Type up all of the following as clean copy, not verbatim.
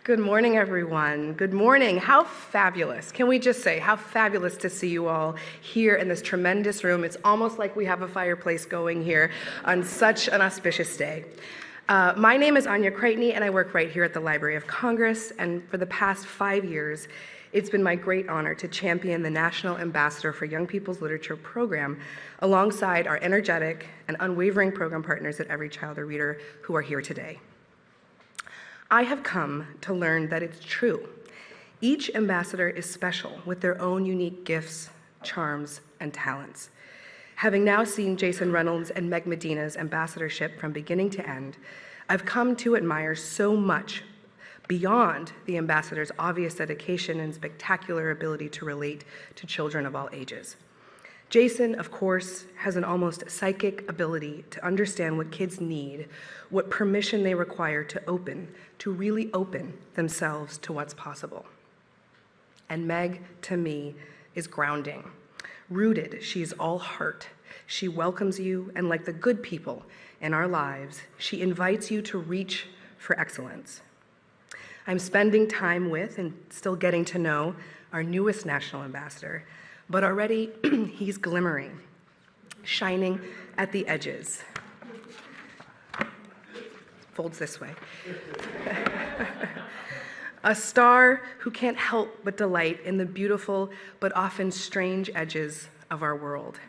Good morning, everyone. Good morning. How fabulous. Can we just say how fabulous to see you all here in this tremendous room. It's almost like we have a fireplace going here on such an auspicious day. My name is Anya Kreitney, and I work right here at the Library of Congress. And for the past 5 years, it's been my great honor to champion the National Ambassador for Young People's Literature program alongside our energetic and unwavering program partners at Every Child a Reader who are here today. I have come to learn that it's true. Each ambassador is special with their own unique gifts, charms, and talents. Having now seen Jason Reynolds and Meg Medina's ambassadorship from beginning to end, I've come to admire so much beyond the ambassador's obvious dedication and spectacular ability to relate to children of all ages. Jason, of course, has an almost psychic ability to understand what kids need, what permission they require to really open themselves to what's possible. And Meg, to me, is grounding. Rooted, she's all heart. She welcomes you, and like the good people in our lives, she invites you to reach for excellence. I'm spending time with and still getting to know our newest national ambassador, but already he's glimmering, shining at the edges. Folds this way. A star who can't help but delight in the beautiful but often strange edges of our world.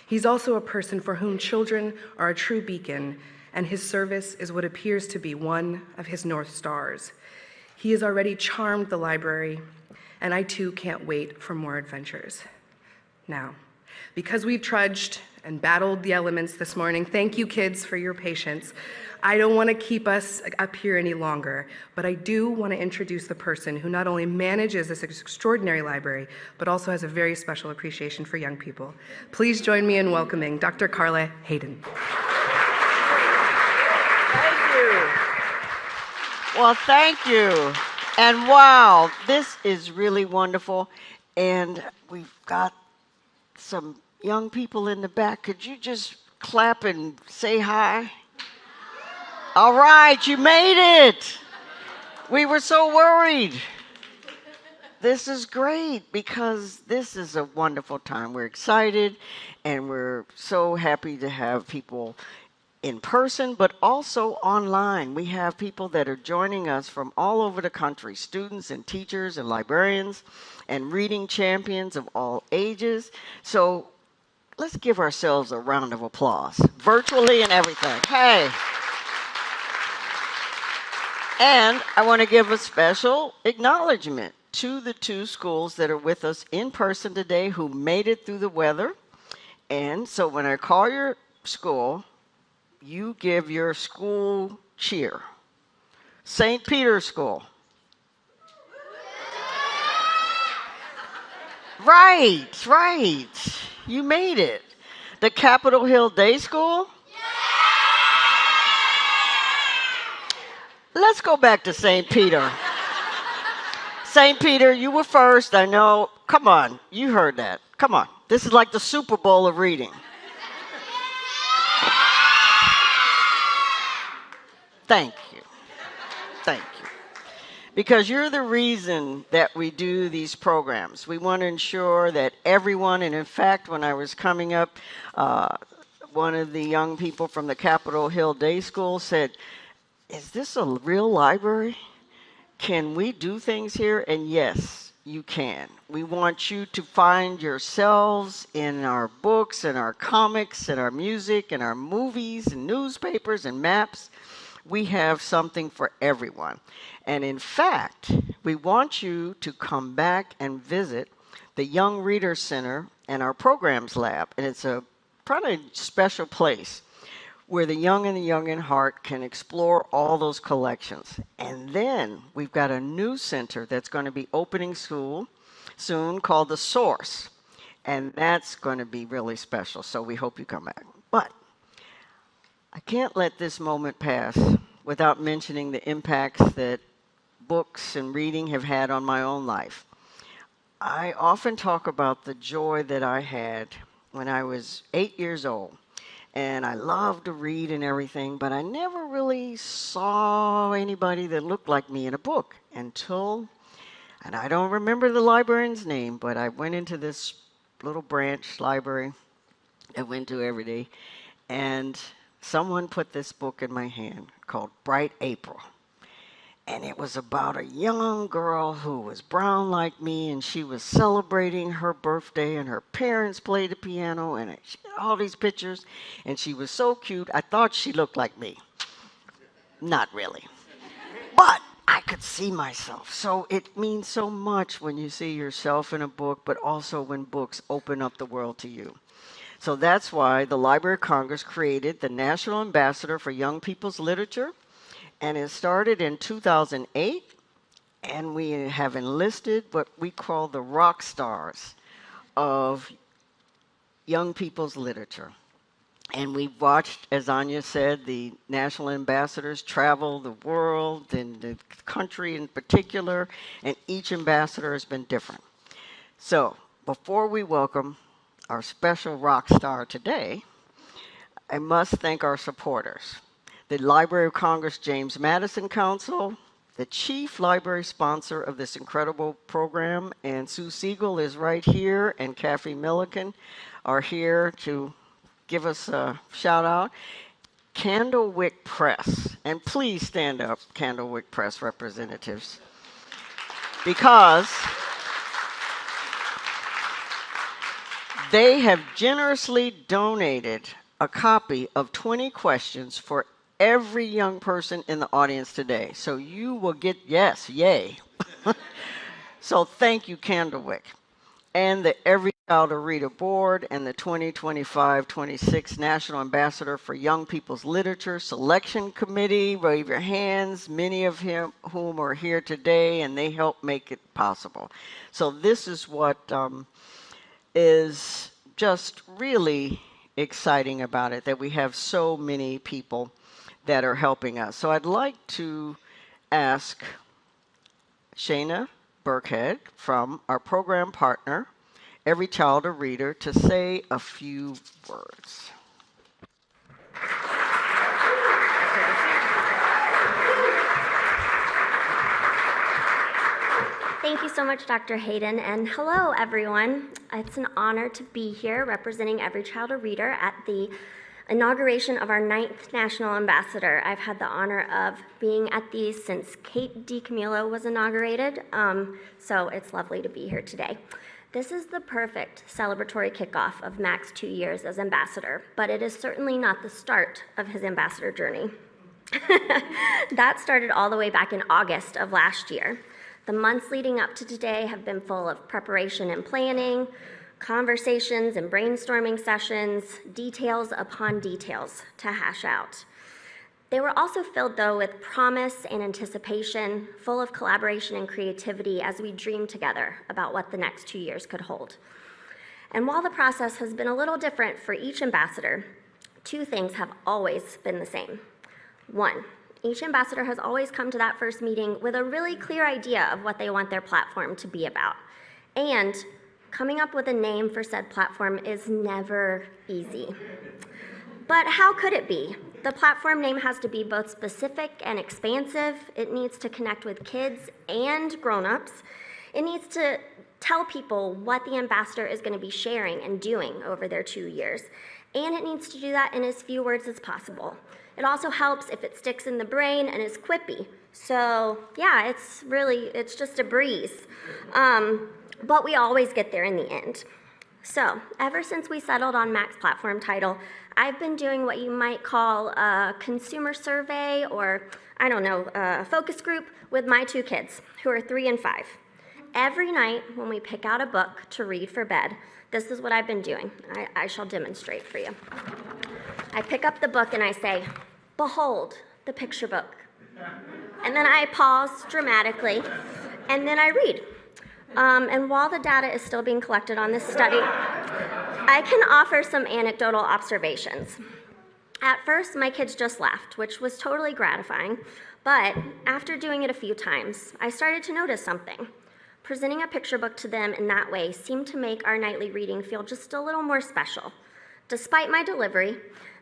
He's also a person for whom children are a true beacon, and his service is what appears to be one of his North Stars. He has already charmed the library, and I too can't wait for more adventures. Now, because we've trudged and battled the elements this morning, thank you kids for your patience. I don't want to keep us up here any longer, but I do want to introduce the person who not only manages this extraordinary library, but also has a very special appreciation for young people. Please join me in welcoming Dr. Carla Hayden. Thank you. Well, thank you. And wow, this is really wonderful. And we've got some young people in the back. Could you just clap and say hi? All right, you made it. We were so worried. This is great because this is a wonderful time. We're excited and we're so happy to have people in person, but also online. We have people that are joining us from all over the country, students and teachers and librarians and reading champions of all ages. So let's give ourselves a round of applause, virtually and everything. Hey. And I want to give a special acknowledgement to the two schools that are with us in person today who made it through the weather. And so when I call your school, you give your school cheer. St. Peter's School. Right. You made it. The Capitol Hill Day School. Let's go back to St. Peter. St. Peter, you were first, I know. Come on, you heard that. Come on. This is like the Super Bowl of reading. Thank you. Because you're the reason that we do these programs. We want to ensure that everyone, and in fact, when I was coming up, one of the young people from the Capitol Hill Day School said, "Is this a real library? Can we do things here?" And yes, you can. We want you to find yourselves in our books and our comics and our music and our movies and newspapers and maps. We have something for everyone. And in fact, we want you to come back and visit the Young Reader Center and our Programs Lab. And it's a probably special place where the young and the young in heart can explore all those collections. And then we've got a new center that's going to be opening soon called The Source. And that's going to be really special. So we hope you come back. But I can't let this moment pass without mentioning the impacts that books and reading have had on my own life. I often talk about the joy that I had when I was 8 years old And I love to read and everything, but I never really saw anybody that looked like me in a book until, and I don't remember the librarian's name, but I went into this little branch library I went to every day, and someone put this book in my hand called Bright April. And it was about a young girl who was brown like me, and she was celebrating her birthday, and her parents played the piano, and she had all these pictures, and she was so cute. I thought she looked like me. Not really. But I could see myself. So it means so much when you see yourself in a book, but also when books open up the world to you. So that's why the Library of Congress created the National Ambassador for Young People's Literature. And it started in 2008, and we have enlisted what we call the rock stars of young people's literature. And we've watched, as Anya said, the national ambassadors travel the world and the country in particular, and each ambassador has been different. So before we welcome our special rock star today, I must thank our supporters. The Library of Congress James Madison Council, the chief library sponsor of this incredible program, and Sue Siegel is right here, and Kathy Milliken are here to give us a shout out. Candlewick Press, and please stand up, Candlewick Press representatives, because they have generously donated a copy of 20 questions for every young person in the audience today. So you will get, yes, yay. So thank you, Candlewick. And the Every Child a Reader Board and the 2025-26 National Ambassador for Young People's Literature Selection Committee. Wave your hands, many of whom are here today, and they help make it possible. So this is what is just really exciting about it, that we have so many people that are helping us. So I'd like to ask Shana Burkhead from our program partner, Every Child a Reader, to say a few words. Thank you so much, Dr. Hayden, and hello, everyone. It's an honor to be here representing Every Child a Reader at the inauguration of our 9th National Ambassador. I've had the honor of being at these since Kate DiCamillo was inaugurated, so it's lovely to be here today. This is the perfect celebratory kickoff of Mac's 2 years as ambassador, but it is certainly not the start of his ambassador journey. That started all the way back in August of last year. The months leading up to today have been full of preparation and planning, conversations and brainstorming sessions, details upon details to hash out. They were also filled, though, with promise and anticipation, full of collaboration and creativity as we dreamed together about what the next 2 years could hold. And while the process has been a little different for each ambassador, two things have always been the same. One, each ambassador has always come to that first meeting with a really clear idea of what they want their platform to be about. And coming up with a name for said platform is never easy. But how could it be? The platform name has to be both specific and expansive. It needs to connect with kids and grown-ups. It needs to tell people what the ambassador is going to be sharing and doing over their 2 years. And it needs to do that in as few words as possible. It also helps if it sticks in the brain and is quippy. So yeah, it's just a breeze. But we always get there in the end. So ever since we settled on Mac's platform title, I've been doing what you might call a consumer survey or, I don't know, a focus group with my 2 kids, who are 3 and 5. Every night when we pick out a book to read for bed, this is what I've been doing. I shall demonstrate for you. I pick up the book and I say, "Behold, the picture book." And then I pause dramatically, and then I read. And while the data is still being collected on this study, I can offer some anecdotal observations. At first, my kids just laughed, which was totally gratifying, but after doing it a few times, I started to notice something. Presenting a picture book to them in that way seemed to make our nightly reading feel just a little more special. Despite my delivery,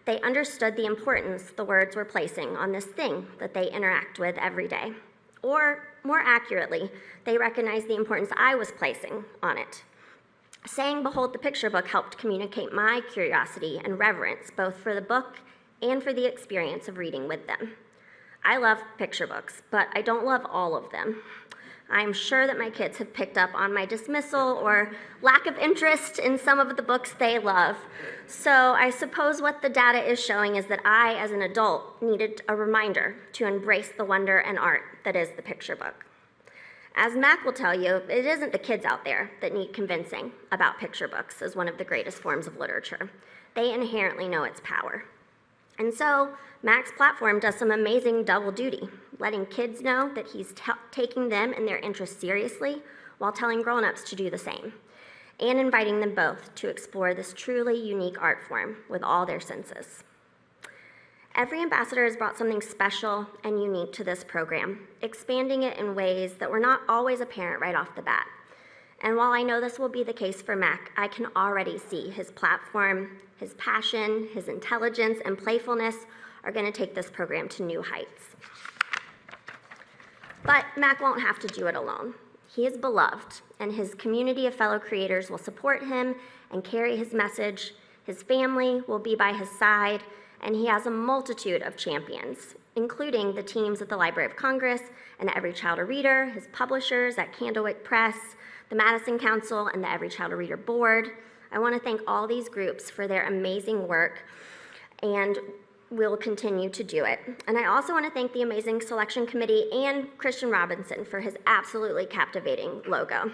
They understood the importance the words were placing on this thing that they interact with every day. Or, more accurately, they recognized the importance I was placing on it. Saying, "Behold the picture book," helped communicate my curiosity and reverence, both for the book and for the experience of reading with them. I love picture books, but I don't love all of them. I'm sure that my kids have picked up on my dismissal or lack of interest in some of the books they love. So I suppose what the data is showing is that I, as an adult, needed a reminder to embrace the wonder and art that is the picture book. As Mac will tell you, it isn't the kids out there that need convincing about picture books as one of the greatest forms of literature. They inherently know its power. And so, Mac's platform does some amazing double duty, letting kids know that he's taking them and their interests seriously while telling grown-ups to do the same, and inviting them both to explore this truly unique art form with all their senses. Every ambassador has brought something special and unique to this program, expanding it in ways that were not always apparent right off the bat. And while I know this will be the case for Mac, I can already see his platform, his passion, his intelligence, and playfulness are going to take this program to new heights. But Mac won't have to do it alone. He is beloved, and his community of fellow creators will support him and carry his message. His family will be by his side, and he has a multitude of champions, including the teams at the Library of Congress and Every Child a Reader, his publishers at Candlewick Press, the Madison Council, and the Every Child a Reader Board. I want to thank all these groups for their amazing work, and we'll continue to do it. And I also want to thank the amazing selection committee and Christian Robinson for his absolutely captivating logo.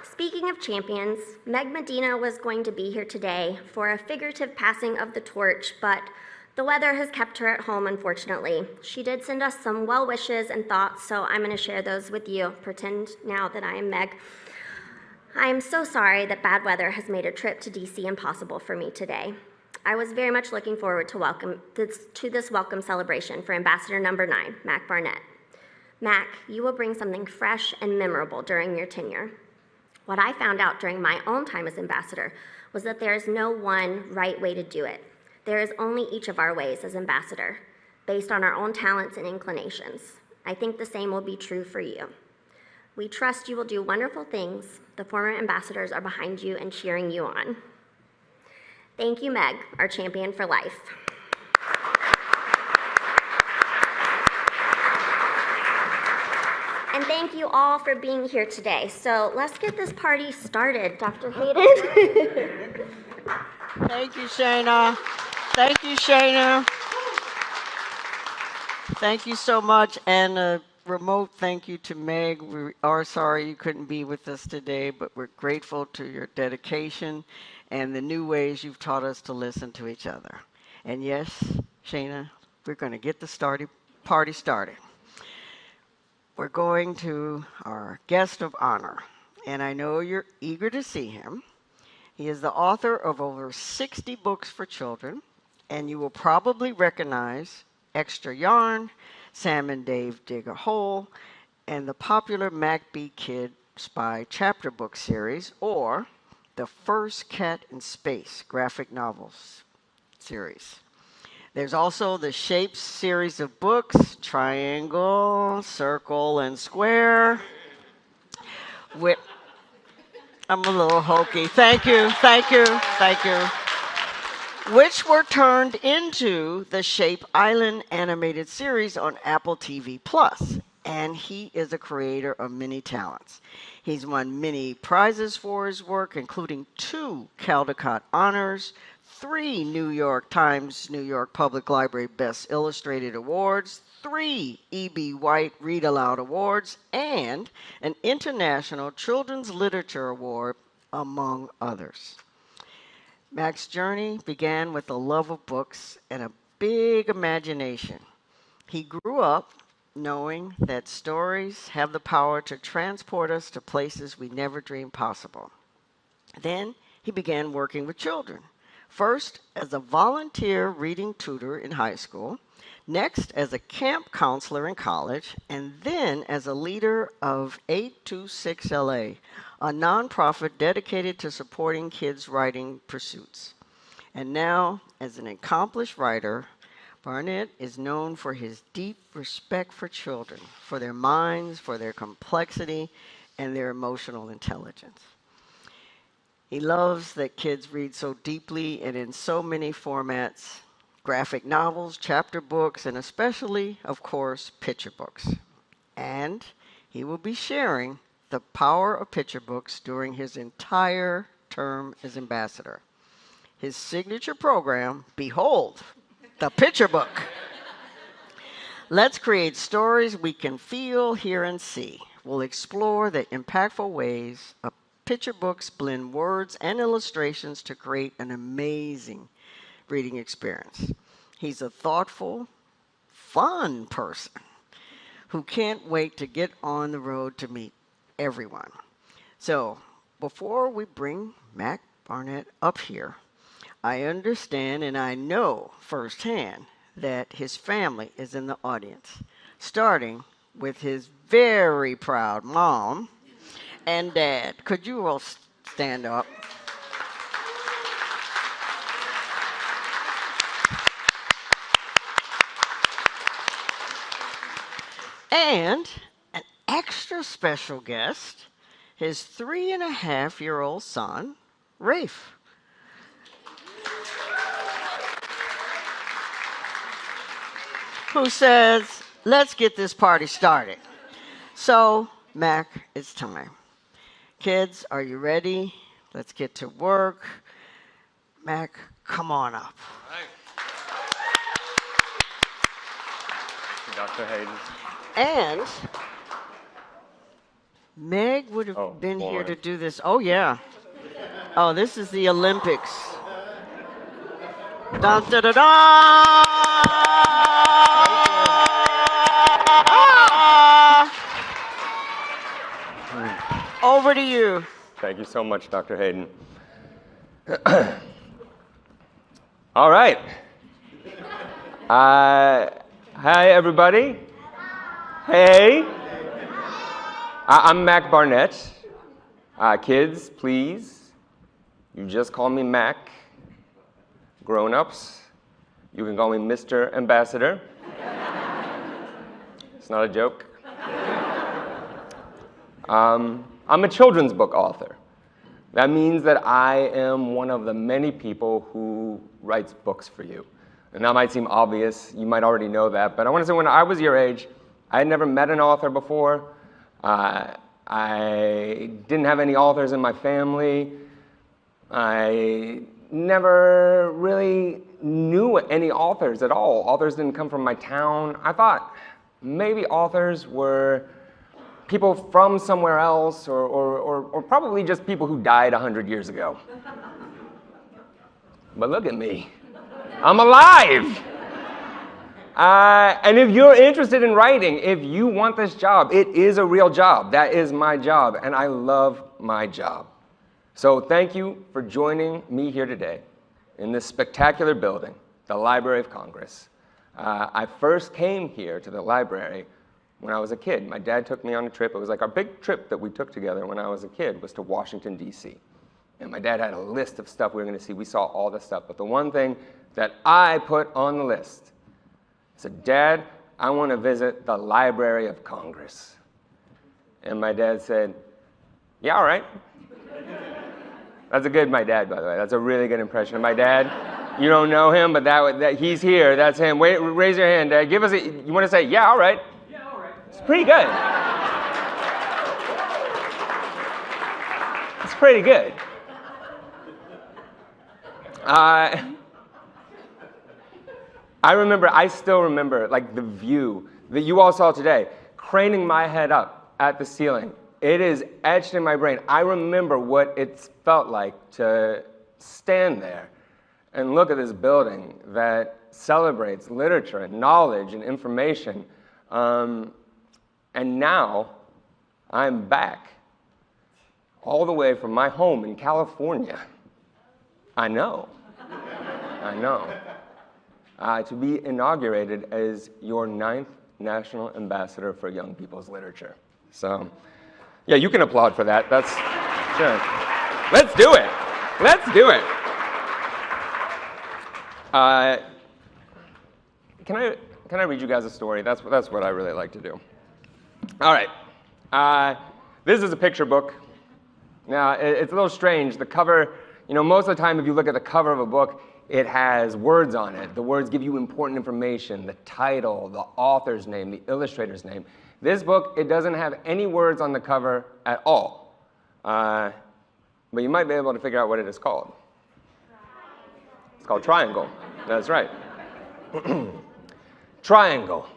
Speaking of champions, Meg Medina was going to be here today for a figurative passing of the torch, but the weather has kept her at home, unfortunately. She did send us some well wishes and thoughts, so I'm going to share those with you. Pretend now that I am Meg. I am so sorry that bad weather has made a trip to DC impossible for me today. I was very much looking forward to this welcome celebration for Ambassador number 9, Mac Barnett. Mac, you will bring something fresh and memorable during your tenure. What I found out during my own time as ambassador was that there is no one right way to do it. There is only each of our ways as ambassador, based on our own talents and inclinations. I think the same will be true for you. We trust you will do wonderful things. The former ambassadors are behind you and cheering you on. Thank you, Meg, our champion for life. And thank you all for being here today. So let's get this party started, Dr. Hayden. Thank you, Shana. Thank you, Shana. Thank you so much. And a remote thank you to Meg. We are sorry you couldn't be with us today, but we're grateful to your dedication and the new ways you've taught us to listen to each other. And yes, Shana, we're going to get the party started. We're going to our guest of honor, and I know you're eager to see him. He is the author of over 60 books for children, and you will probably recognize Extra Yarn, Sam and Dave Dig a Hole, and the popular Mac B. Kid Spy chapter book series, or the First Cat in Space graphic novels series. There's also the Shapes series of books, Triangle, Circle, and Square. I'm a little hokey. Thank you. Which were turned into the Shape Island animated series on Apple TV+. And he is a creator of many talents. He's won many prizes for his work, including 2 Caldecott honors, 3 New York Times New York Public Library Best Illustrated Awards, 3 E.B. White Read Aloud Awards, and an International Children's Literature Award, among others. Mac's journey began with a love of books and a big imagination. He grew up knowing that stories have the power to transport us to places we never dreamed possible. Then he began working with children, first as a volunteer reading tutor in high school, next as a camp counselor in college, and then as a leader of 826LA, a nonprofit dedicated to supporting kids' writing pursuits. And now, as an accomplished writer, Barnett is known for his deep respect for children, for their minds, for their complexity, and their emotional intelligence. He loves that kids read so deeply and in so many formats: graphic novels, chapter books, and especially, of course, picture books. And he will be sharing the power of picture books during his entire term as ambassador. His signature program, Behold, the Picture Book. Let's create stories we can feel, hear, and see. We'll explore the impactful ways picture books blend words and illustrations to create an amazing reading experience. He's a thoughtful, fun person who can't wait to get on the road to meet everyone. So, before we bring Mac Barnett up here, I understand and I know firsthand that his family is in the audience, starting with his very proud mom and dad. Could you all stand up? And an extra special guest, his 3.5-year-old son, Rafe. Who says, let's get this party started. So, Mac, it's time. Kids, are you ready? Let's get to work. Mac, come on up. Dr. Hayden. And Meg would have been here to do this. Oh, yeah. Oh, this is the Olympics. Dun, da, da, da! Over to you. Thank you so much, Dr. Hayden. All right. Hi, everybody. Hey. I'm Mac Barnett. Kids, please, you just call me Mac. Grown-ups, you can call me Mr. Ambassador. It's not a joke. I'm a children's book author. That means that I am one of the many people who writes books for you. And that might seem obvious, you might already know that, but I want to say when I was your age, I had never met an author before. I didn't have any authors in my family. I never really knew any authors at all. Authors didn't come from my town. I thought maybe authors were people from somewhere else, or probably just people who died 100 years ago. But look at me. I'm alive! And if you're interested in writing, if you want this job, it is a real job. That is my job, and I love my job. So thank you for joining me here today in this spectacular building, the Library of Congress. I first came here to the library when I was a kid. My dad took me on a trip. It was like our big trip that we took together when I was a kid was to Washington, D.C. And my dad had a list of stuff we were going to see. We saw all the stuff. But the one thing that I put on the list, I said, Dad, I want to visit the Library of Congress. And my dad said, yeah, all right. That's a good my dad, by the way. That's a really good impression of my dad. You don't know him, but that he's here. That's him. Wait, raise your hand, Dad. Give us you want to say, yeah, all right. It's pretty good. It's pretty good. I still remember, like, the view that you all saw today, craning my head up at the ceiling. It is etched in my brain. I remember what it felt like to stand there and look at this building that celebrates literature and knowledge and information. And now I'm back all the way from my home in California. I know. To be inaugurated as your 9th National Ambassador for Young People's Literature. So, yeah, you can applaud for that. That's Sure. Let's do it. Let's do it. Can I read you guys a story? That's what I really like to do. All right. This is a picture book. Now, it's a little strange. The cover, most of the time if you look at the cover of a book, it has words on it. The words give you important information, the title, the author's name, the illustrator's name. This book, it doesn't have any words on the cover at all. But you might be able to figure out what it is called. It's called Triangle. That's right. Triangle,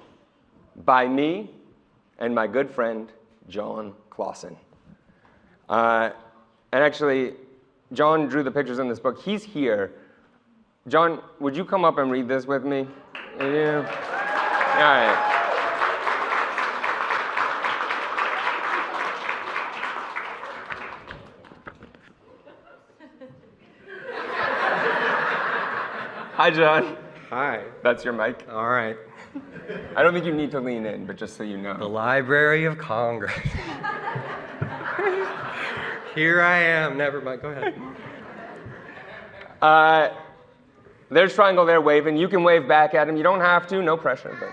by me and my good friend, John Clausen. And actually, John drew the pictures in this book. He's here. John, would you come up and read this with me? Yeah. All right. Hi, John. Hi. That's your mic. All right. I don't think you need to lean in, but just so you know. The Library of Congress. Here I am. Never mind. Go ahead. There's Triangle there waving. You can wave back at him. You don't have to. No pressure, but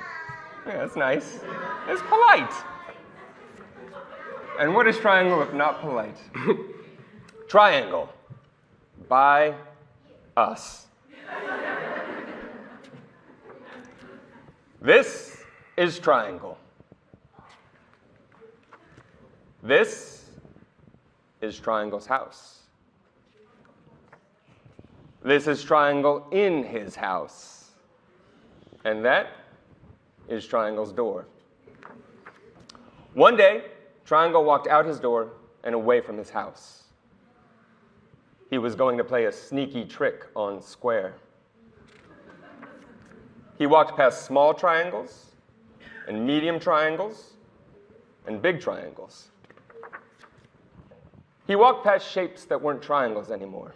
yeah, that's nice. It's polite. And what is Triangle if not polite? Triangle, by us. This is Triangle. This is Triangle's house. This is Triangle in his house. And that is Triangle's door. One day, Triangle walked out his door and away from his house. He was going to play a sneaky trick on Square. He walked past small triangles, and medium triangles, and big triangles. He walked past shapes that weren't triangles anymore.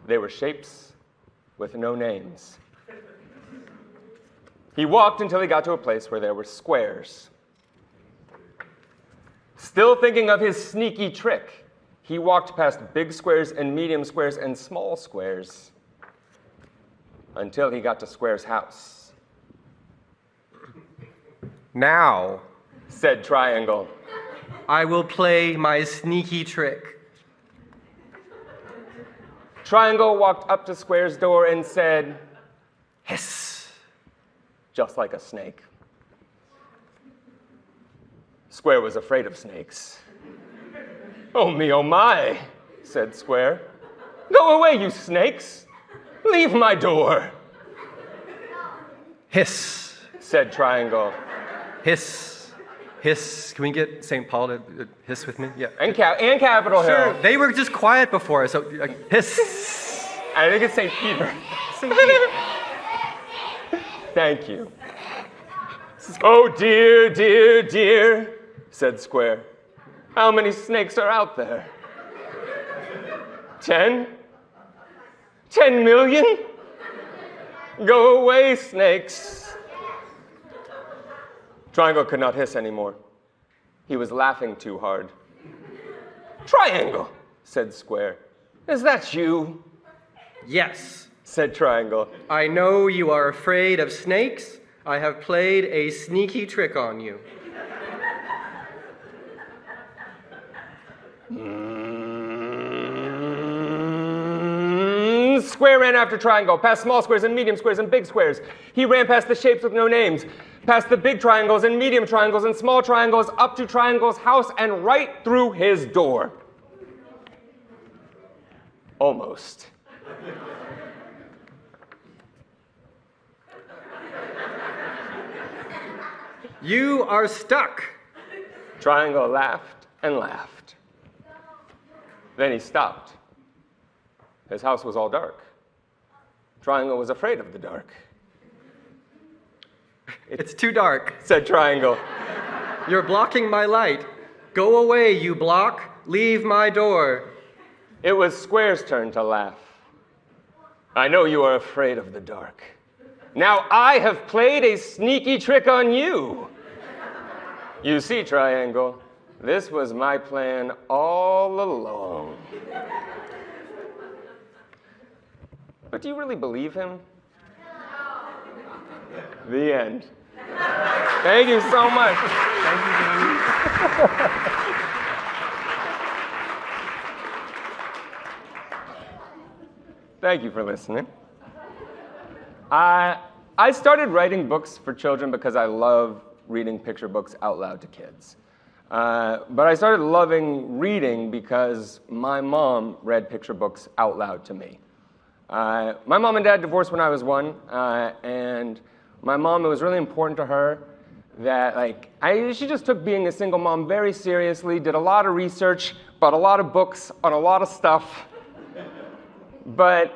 They were shapes with no names. He walked until he got to a place where there were squares. Still thinking of his sneaky trick, he walked past big squares and medium squares and small squares until he got to Square's house. Now, Said Triangle. I will play my sneaky trick. Triangle walked up to Square's door and said, Hiss. just like a snake. Square was afraid of snakes. Oh me, oh my, said Square. Go away, you snakes. Leave my door, Hiss. said Triangle. Hiss. Hiss. Can we get St. Paul to hiss with me? Yeah. And Capitol Sure. Hill. They were just quiet before, so hiss. I think it's St. Peter. St. Peter. Thank you. Oh dear, dear, dear, said Square. How many snakes are out there? 10? 10 million? Go away, snakes. Triangle could not hiss anymore. He was laughing too hard. Triangle, said Square. Is that you? Yes. Said Triangle. I know you are afraid of snakes. I have played a sneaky trick on you. Square ran after Triangle, past small squares and medium squares and big squares. He ran past the shapes with no names, past the big triangles and medium triangles and small triangles, up to Triangle's house and right through his door. Almost. You are stuck. Triangle laughed and laughed. Then he stopped. His house was all dark. Triangle was afraid of the dark. It's too dark. Said Triangle. You're blocking my light. Go away, you block. Leave my door. It was Square's turn to laugh. I know you are afraid of the dark. Now I have played a sneaky trick on you. You see, Triangle, This was my plan all along. But do you really believe him? The end. Thank you so much. Thank you, Jamie. Thank you for listening. I started writing books for children because I love reading picture books out loud to kids. But I started loving reading because my mom read picture books out loud to me. My mom and dad divorced when I was 1, and my mom, it was really important to her that she just took being a single mom very seriously, did a lot of research, bought a lot of books on a lot of stuff. But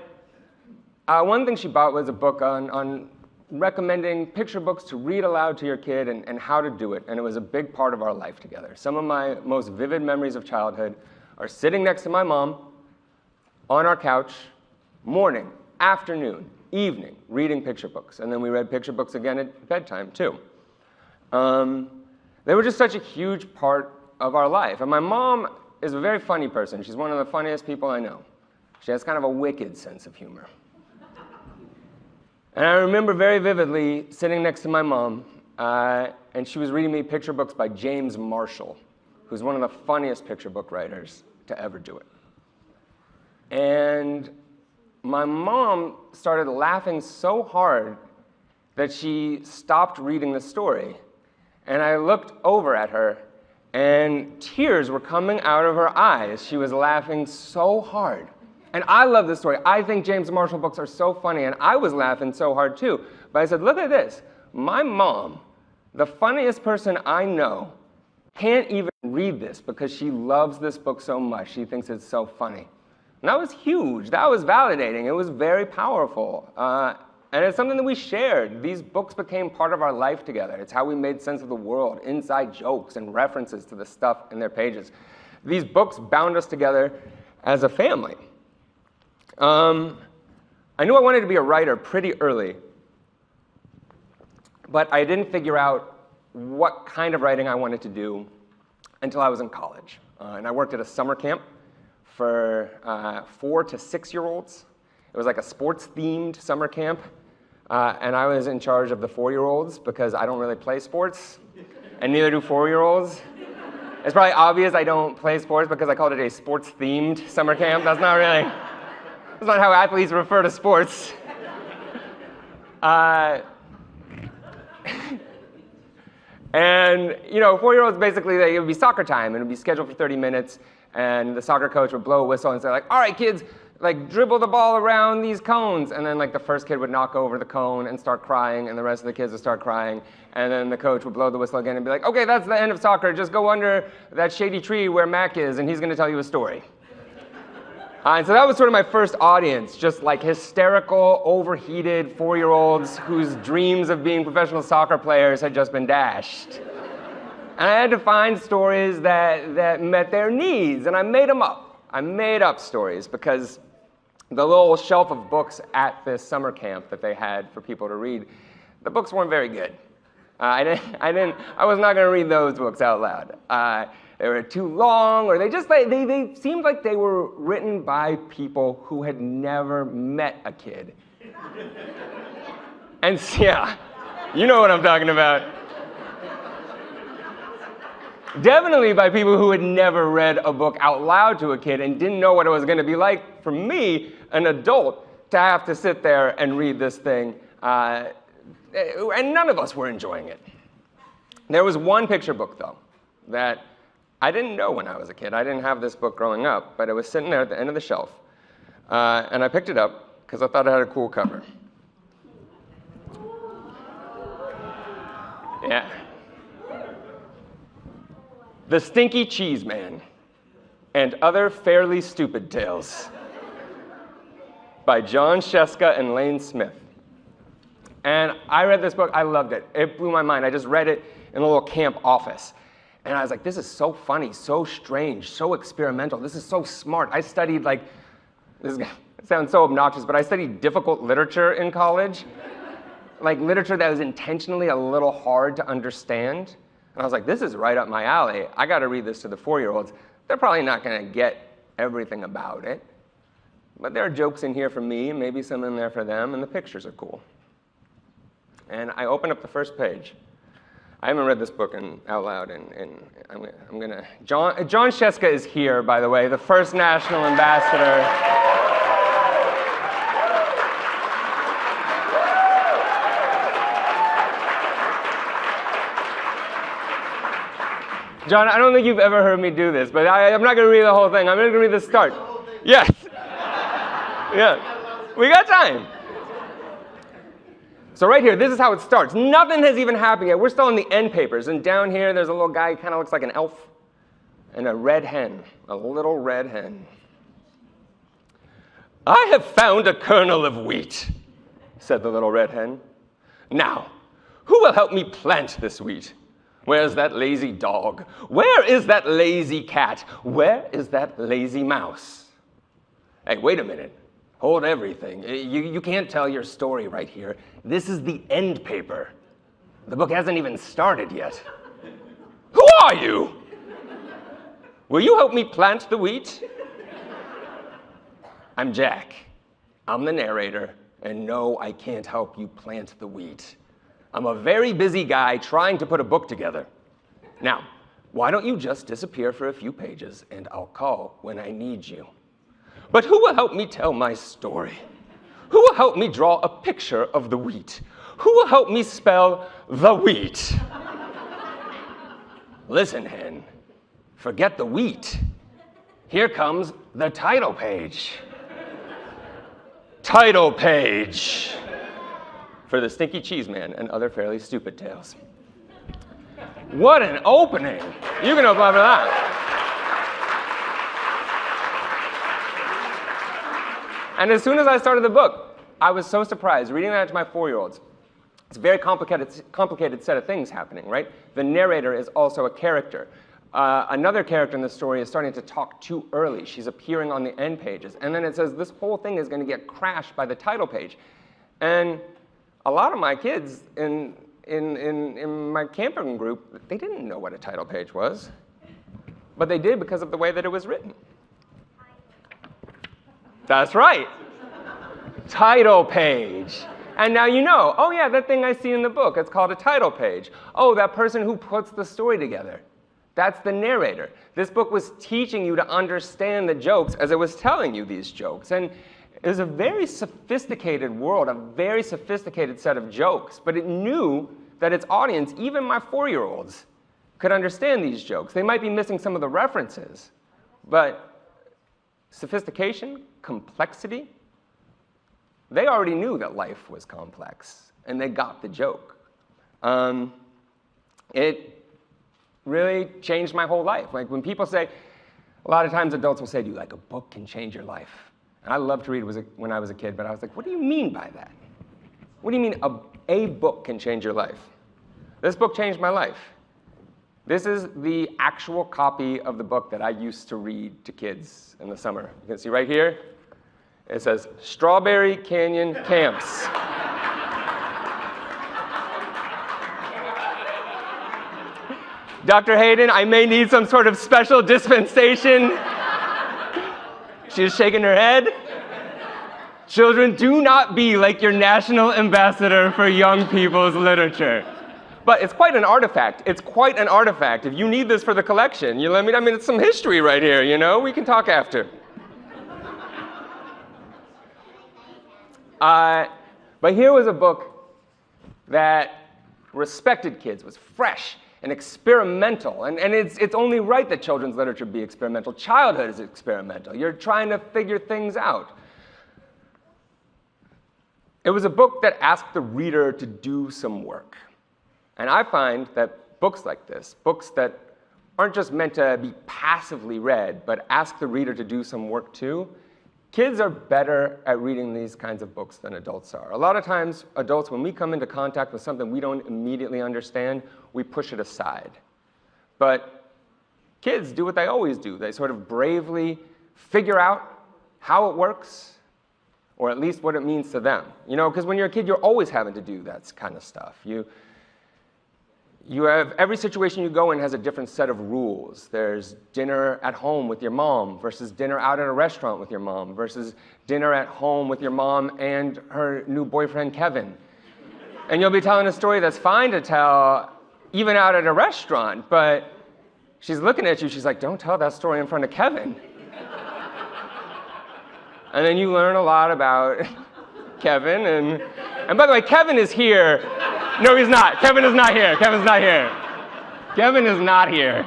one thing she bought was a book on recommending picture books to read aloud to your kid and how to do it, and it was a big part of our life together. Some of my most vivid memories of childhood are sitting next to my mom on our couch, morning, afternoon, evening, reading picture books, and then we read picture books again at bedtime too. They were just such a huge part of our life, and my mom is a very funny person. She's one of the funniest people I know. She has kind of a wicked sense of humor. And I remember very vividly sitting next to my mom, and she was reading me picture books by James Marshall, who's one of the funniest picture book writers to ever do it. And my mom started laughing so hard that she stopped reading the story. And I looked over at her, and tears were coming out of her eyes. She was laughing so hard. And I love this story. I think James Marshall books are so funny, and I was laughing so hard too. But I said, look at this. My mom, the funniest person I know, can't even read this because she loves this book so much. She thinks it's so funny. And that was huge. That was validating. It was very powerful. And it's something that we shared. These books became part of our life together. It's how we made sense of the world, inside jokes and references to the stuff in their pages. These books bound us together as a family. I knew I wanted to be a writer pretty early, but I didn't figure out what kind of writing I wanted to do until I was in college. And I worked at a summer camp for 4 to 6-year-olds. It was like a sports-themed summer camp, and I was in charge of the 4-year-olds because I don't really play sports, and neither do 4-year-olds. It's probably obvious I don't play sports because I called it a sports-themed summer camp. That's not how athletes refer to sports. And, 4-year-olds basically, it would be soccer time, and it would be scheduled for 30 minutes, and the soccer coach would blow a whistle and say, all right, kids, dribble the ball around these cones. And then, the first kid would knock over the cone and start crying, and the rest of the kids would start crying. And then the coach would blow the whistle again and be like, okay, that's the end of soccer. Just go under that shady tree where Mac is, and he's going to tell you a story. And so that was sort of my first audience, just hysterical, overheated 4-year-olds whose dreams of being professional soccer players had just been dashed. And I had to find stories that met their needs, and I made them up. I made up stories because the little shelf of books at this summer camp that they had for people to read, the books weren't very good. I was not going to read those books out loud. They were too long, or they seemed like they were written by people who had never met a kid. And yeah, you know what I'm talking about. Definitely by people who had never read a book out loud to a kid and didn't know what it was going to be like for me, an adult, to have to sit there and read this thing. And none of us were enjoying it. There was one picture book, though, that I didn't know when I was a kid. I didn't have this book growing up, but it was sitting there at the end of the shelf. And I picked it up because I thought it had a cool cover. Yeah. The Stinky Cheese Man and Other Fairly Stupid Tales by John Sheska and Lane Smith. And I read this book. I loved it. It blew my mind. I just read it in a little camp office. And I was like, this is so funny, so strange, so experimental. This is so smart. I studied it sounds so obnoxious, but I studied difficult literature in college. Literature that was intentionally a little hard to understand. And I was like, this is right up my alley. I got to read this to the 4-year-olds. They're probably not going to get everything about it. But there are jokes in here for me, and maybe some in there for them, and the pictures are cool. And I open up the first page. I haven't read this book out loud, and I'm going to... John Sheska is here, by the way, the first national ambassador. John, I don't think you've ever heard me do this, but I'm not going to read the whole thing. I'm going to read the start. Yes. Yeah. We got time. So right here, this is how it starts. Nothing has even happened yet. We're still in the end papers. And down here, there's a little guy who kind of looks like an elf. And a red hen. A little red hen. I have found a kernel of wheat, said the little red hen. Now, who will help me plant this wheat? Where's that lazy dog? Where is that lazy cat? Where is that lazy mouse? Hey, wait a minute. Hold everything. You can't tell your story right here. This is the end paper. The book hasn't even started yet. Who are you? Will you help me plant the wheat? I'm Jack. I'm the narrator, and no, I can't help you plant the wheat. I'm a very busy guy trying to put a book together. Now, why don't you just disappear for a few pages, and I'll call when I need you. But who will help me tell my story? Who will help me draw a picture of the wheat? Who will help me spell the wheat? Listen, hen, forget the wheat. Here comes the title page. Title page. For the Stinky Cheese Man and Other Fairly Stupid Tales. What an opening! You can apply for that. And as soon as I started the book, I was so surprised reading that to my 4-year-olds. It's a very complicated set of things happening, right? The narrator is also a character. Another character in the story is starting to talk too early. She's appearing on the end pages. And then it says this whole thing is going to get crashed by the title page. And a lot of my kids in my camping group, they didn't know what a title page was. But they did because of the way that it was written. That's right. Title page. And now you know, oh yeah, that thing I see in the book, it's called a title page. Oh, that person who puts the story together. That's the narrator. This book was teaching you to understand the jokes as it was telling you these jokes. And it was a very sophisticated world, a very sophisticated set of jokes, but it knew that its audience, even my 4-year-olds, could understand these jokes. They might be missing some of the references, but sophistication, complexity, they already knew that life was complex, and they got the joke. It really changed my whole life. Like when people say, a lot of times adults will say to you, like, a book can change your life. And I loved to read when I was a kid, but I was like, what do you mean by that? What do you mean a book can change your life? This book changed my life. This is the actual copy of the book that I used to read to kids in the summer. You can see right here, it says Strawberry Canyon Camps. Dr. Hayden, I may need some sort of special dispensation. She's shaking her head. Children, do not be like your national ambassador for young people's literature. But it's quite an artifact. It's quite an artifact. If you need this for the collection, you let me, I mean, it's some history right here, you know? We can talk after. But here was a book that respected kids, was fresh and experimental. And it's only right that children's literature be experimental. Childhood is experimental. You're trying to figure things out. It was a book that asked the reader to do some work. And I find that books like this, books that aren't just meant to be passively read, but ask the reader to do some work too, kids are better at reading these kinds of books than adults are. A lot of times, adults, when we come into contact with something we don't immediately understand, we push it aside. But kids do what they always do. They sort of bravely figure out how it works, or at least what it means to them. You know, because when you're a kid, you're always having to do that kind of stuff. every situation you go in has a different set of rules. There's dinner at home with your mom versus dinner out at a restaurant with your mom versus dinner at home with your mom and her new boyfriend, Kevin. And you'll be telling a story that's fine to tell even out at a restaurant, but she's looking at you, she's like, don't tell that story in front of Kevin. And then you learn a lot about Kevin, and by the way, Kevin is here. No, he's not. Kevin is not here. Kevin's not here. Kevin is not here.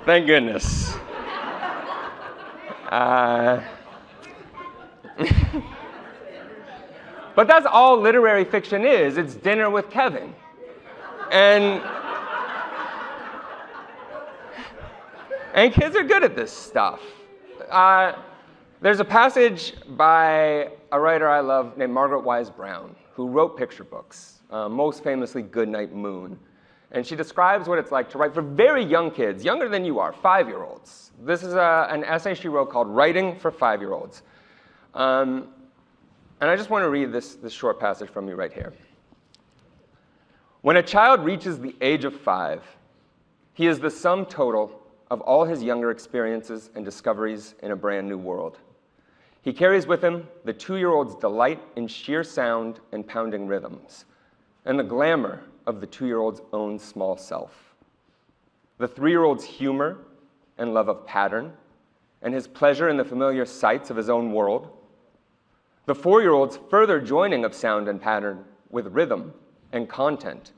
Thank goodness. But that's all literary fiction is. It's dinner with Kevin. And kids are good at this stuff. There's a passage by a writer I love named Margaret Wise Brown, who wrote picture books, most famously Goodnight Moon. And she describes what it's like to write for very young kids, younger than you are, 5-year-olds. This is an essay she wrote called Writing for 5-Year-Olds. And I just want to read this short passage from you right here. When a child reaches the age of 5, he is the sum total of all his younger experiences and discoveries in a brand new world. He carries with him the 2-year-old's delight in sheer sound and pounding rhythms, and the glamour of the 2-year-old's own small self. The 3-year-old's humor and love of pattern, and his pleasure in the familiar sights of his own world. The 4-year-old's further joining of sound and pattern with rhythm and content,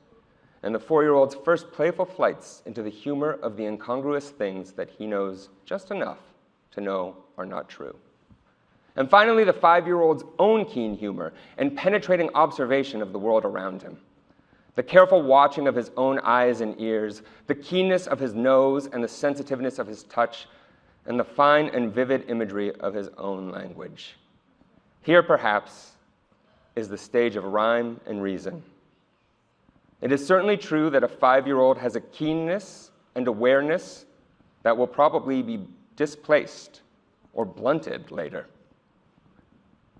and the 4-year-old's first playful flights into the humor of the incongruous things that he knows just enough to know are not true. And finally, the 5-year-old's own keen humor and penetrating observation of the world around him. The careful watching of his own eyes and ears, the keenness of his nose and the sensitiveness of his touch, and the fine and vivid imagery of his own language. Here, perhaps, is the stage of rhyme and reason. It is certainly true that a 5-year-old has a keenness and awareness that will probably be displaced or blunted later.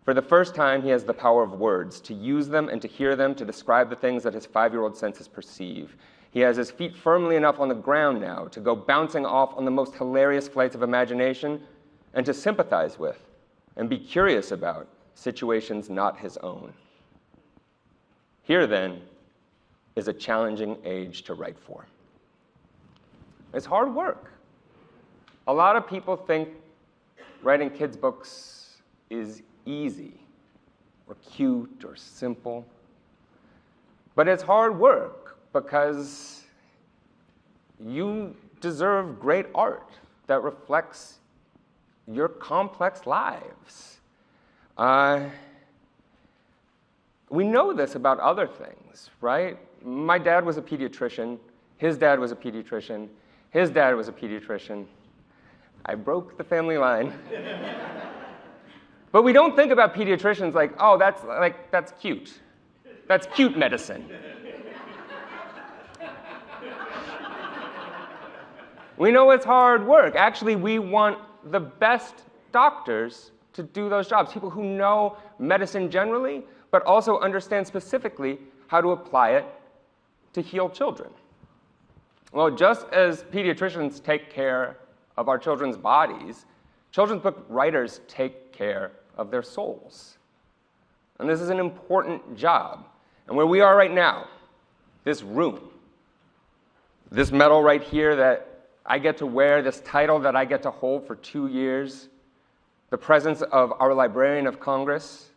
For the first time, he has the power of words, to use them and to hear them to describe the things that his 5-year-old senses perceive. He has his feet firmly enough on the ground now to go bouncing off on the most hilarious flights of imagination and to sympathize with and be curious about situations not his own. Here, then, is a challenging age to write for. It's hard work. A lot of people think writing kids' books is easy or cute or simple. But it's hard work because you deserve great art that reflects your complex lives. We know this about other things, right? My dad was a pediatrician. His dad was a pediatrician. His dad was a pediatrician. I broke the family line. But we don't think about pediatricians like, oh, that's cute. That's cute medicine. We know it's hard work. Actually, we want the best doctors to do those jobs, people who know medicine generally, but also understand specifically how to apply it to heal children. Well, just as pediatricians take care of our children's bodies, children's book writers take care of their souls. And this is an important job. And where we are right now, this room, this medal right here that I get to wear, this title that I get to hold for 2 years, the presence of our Librarian of Congress,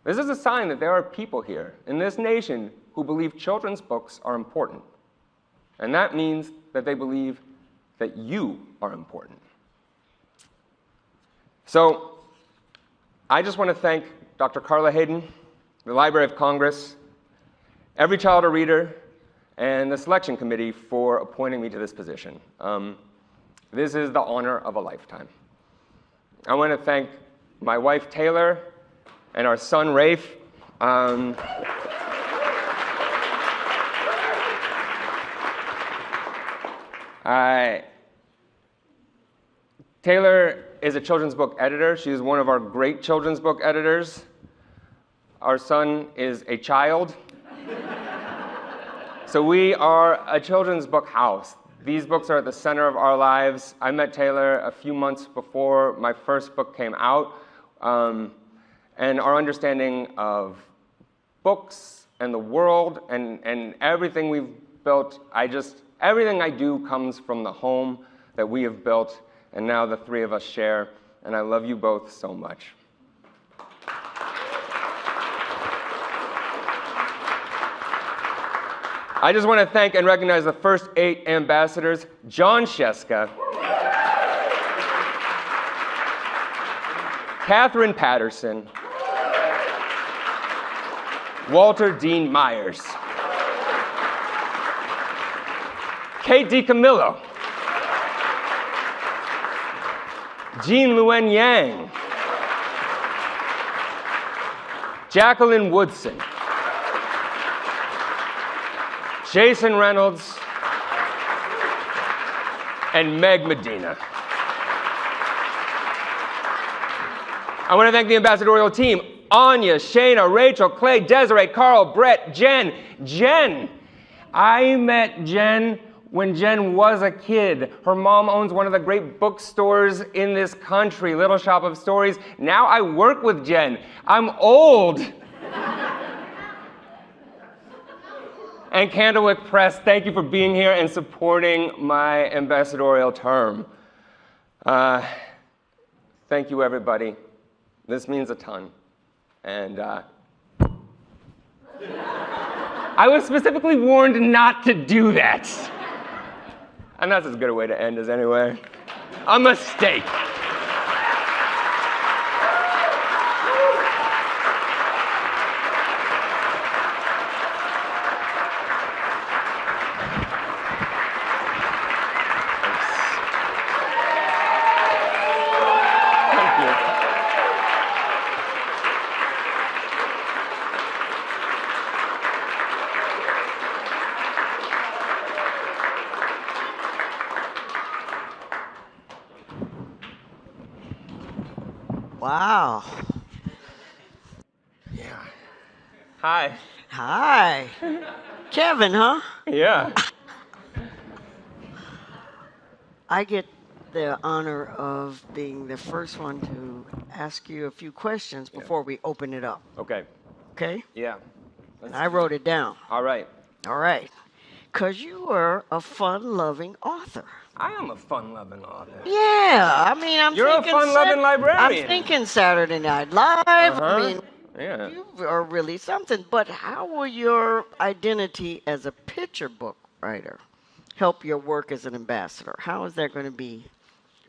this is a sign that there are people here in this nation who believe children's books are important. And that means that they believe that you are important. So I just want to thank Dr. Carla Hayden, the Library of Congress, Every Child a Reader, and the selection committee for appointing me to this position. This is the honor of a lifetime. I want to thank my wife, Taylor, and our son, Rafe. Taylor is a children's book editor. She is one of our great children's book editors. Our son is a child. So we are a children's book house. These books are at the center of our lives. I met Taylor a few months before my first book came out, and our understanding of books and the world and everything we've built, everything I do comes from the home that we have built, and now the three of us share, and I love you both so much. I just want to thank and recognize the first 8 ambassadors: John Sheska, Catherine Patterson, Walter Dean Myers, Kate DiCamillo, Jean Luen Yang, Jacqueline Woodson, Jason Reynolds, and Meg Medina. I want to thank the ambassadorial team: Anya, Shayna, Rachel, Clay, Desiree, Carl, Brett, Jen. I met Jen when Jen was a kid. Her mom owns one of the great bookstores in this country, Little Shop of Stories. Now I work with Jen. I'm old. And Candlewick Press, thank you for being here and supporting my ambassadorial term. Thank you, everybody. This means a ton. And I was specifically warned not to do that. And that's as good a way to end as anywhere. A mistake. Wow. Yeah. Hi. Hi. Kevin, huh? Yeah. I get the honor of being the first one to ask you a few questions before we open it up. Okay. Okay? Yeah. And I wrote it down. All right. All right. Because you are a fun-loving author. I am a fun-loving author. Yeah, I mean, You're a fun-loving librarian. I'm thinking Saturday Night Live. I mean, Yeah. you are really something. But how will your identity as a picture book writer help your work as an ambassador? How is that going to be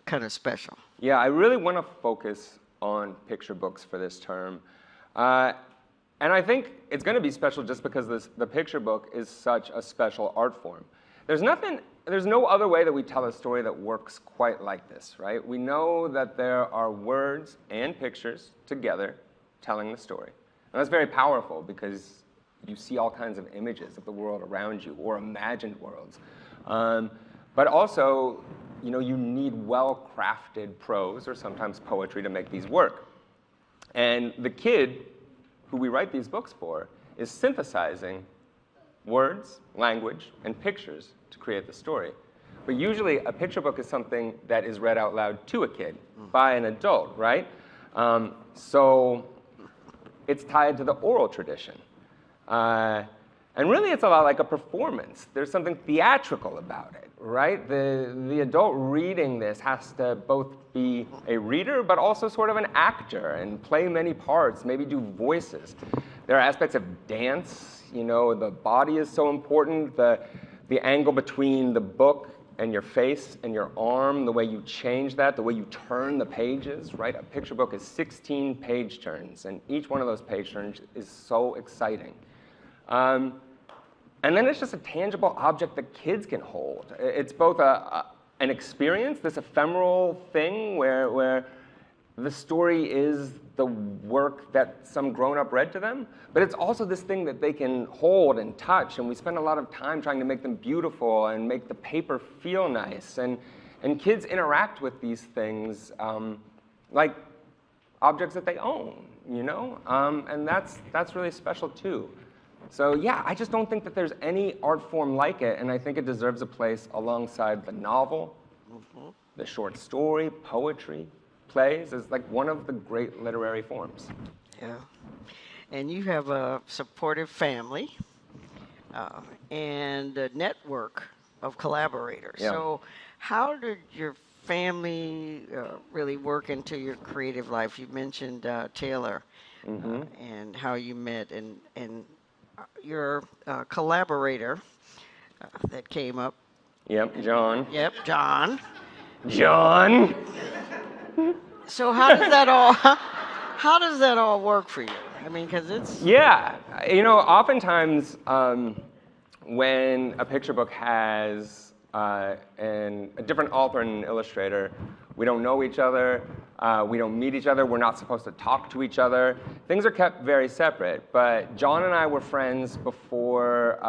kind of special? Yeah, I really want to focus on picture books for this term. And I think it's going to be special just because the picture book is such a special art form. There's no other way that we tell a story that works quite like this, right? We know that there are words and pictures together telling the story. And that's very powerful because you see all kinds of images of the world around you or imagined worlds. But also, you need well-crafted prose or sometimes poetry to make these work. And the kid who we write these books for is synthesizing words, language, and pictures to create the story. But usually a picture book is something that is read out loud to a kid by an adult, right? So it's tied to the oral tradition. And really it's a lot like a performance. There's something theatrical about it, right? The adult reading this has to both be a reader, but also sort of an actor and play many parts, maybe do voices. There are aspects of dance, the body is so important, the angle between the book and your face and your arm, the way you change that, the way you turn the pages, right? A picture book is 16 page turns, and each one of those page turns is so exciting. And then it's just a tangible object that kids can hold. It's both an experience, this ephemeral thing where the story is the work that some grown-up read to them, but it's also this thing that they can hold and touch, and we spend a lot of time trying to make them beautiful and make the paper feel nice. And kids interact with these things like objects that they own, and that's really special too. So yeah, I just don't think that there's any art form like it, and I think it deserves a place alongside the novel, the short story, poetry, plays, as like one of the great literary forms. Yeah. And you have a supportive family and a network of collaborators. Yeah. So, how did your family really work into your creative life? You mentioned Taylor and how you met, and your collaborator that came up. Yep, John. Yep, John. John! So how does that all how does that all work for you? I mean, because it's Yeah, you know, oftentimes when a picture book has a different author and an illustrator, we don't know each other, we don't meet each other, we're not supposed to talk to each other. Things are kept very separate, but John and I were friends before